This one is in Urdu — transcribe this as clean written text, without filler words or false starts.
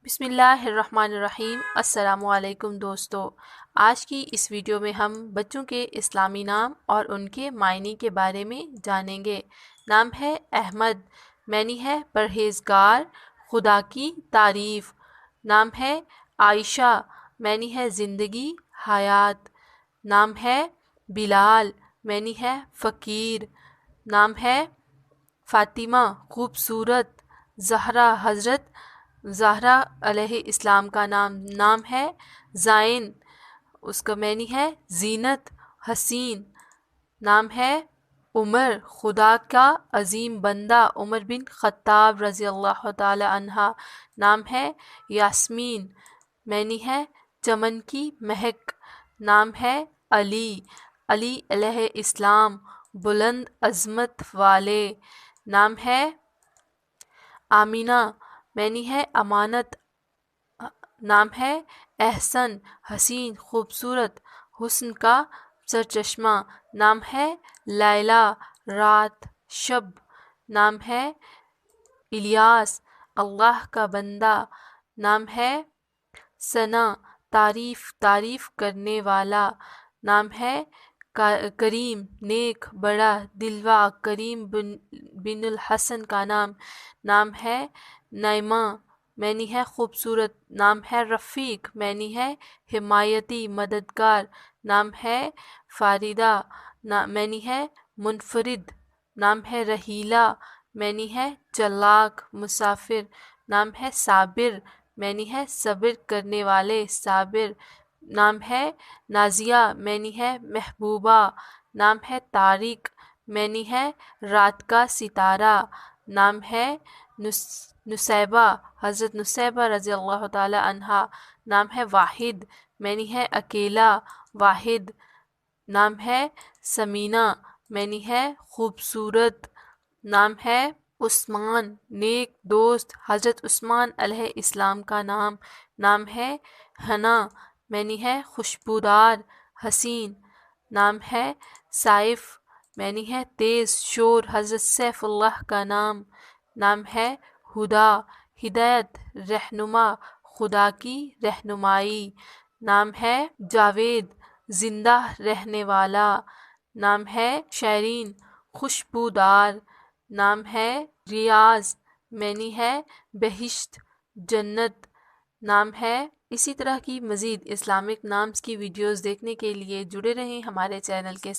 بسم اللہ الرحمن الرحیم۔ السلام علیکم دوستو، آج کی اس ویڈیو میں ہم بچوں کے اسلامی نام اور ان کے معنی کے بارے میں جانیں گے۔ نام ہے احمد، معنی ہے پرہیزگار، خدا کی تعریف۔ نام ہے عائشہ، معنی ہے زندگی، حیات۔ نام ہے بلال، معنی ہے فقیر۔ نام ہے فاطمہ، خوبصورت۔ زہرا، حضرت زہرا علیہ السلام کا نام ہے زائن، اس کا معنی ہے زینت، حسین۔ نام ہے عمر، خدا کا عظیم بندہ، عمر بن خطاب رضی اللہ تعالی عنہ۔ نام ہے یاسمین، معنی ہے چمن کی مہک۔ نام ہے علی، علی علیہ السلام، بلند عظمت والے۔ نام ہے آمینہ، معنی ہے امانت۔ نام ہے احسن، حسین، خوبصورت، حسن کا سرچشمہ۔ نام ہے لیلی، رات، شب۔ نام ہے الیاس، اللہ کا بندہ۔ نام ہے ثنا، تعریف کرنے والا۔ نام ہے کریم، نیک، بڑا، دلوا، کریم بن الحسن کا نام۔ نام ہے نعمہ، معنی ہے خوبصورت۔ نام ہے رفیق، معنی ہے حمایتی، مددگار۔ نام ہے فاریدہ، معنی ہے منفرد۔ نام ہے رحیلہ، معنی ہے چلاک، مسافر۔ نام ہے صابر، معنی ہے صبر کرنے والے، صابر۔ نام ہے نازیہ، معنی ہے محبوبہ۔ نام ہے طارق، معنی ہے رات کا ستارہ۔ نام ہے نسیبہ، حضرت نسیبہ رضی اللہ تعالی عنہا۔ نام ہے واحد، معنی ہے اکیلا، واحد۔ نام ہے سمینہ، معنی ہے خوبصورت۔ نام ہے عثمان، نیک دوست، حضرت عثمان علیہ السلام کا نام۔ نام ہے حنا، معنی ہے خوشبودار، حسین۔ نام ہے سائف، معنی ہے تیز شور، حضرت سیف اللہ کا نام۔ نام ہے ہدا، ہدایت، رہنما، خدا کی رہنمائی۔ نام ہے جاوید، زندہ رہنے والا۔ نام ہے شیرین، خوشبودار۔ نام ہے ریاض، معنی ہے بہشت، جنت۔ نام ہے اسی طرح کی مزید اسلامک نامز کی ویڈیوز دیکھنے کے لیے جڑے رہیں ہمارے چینل کے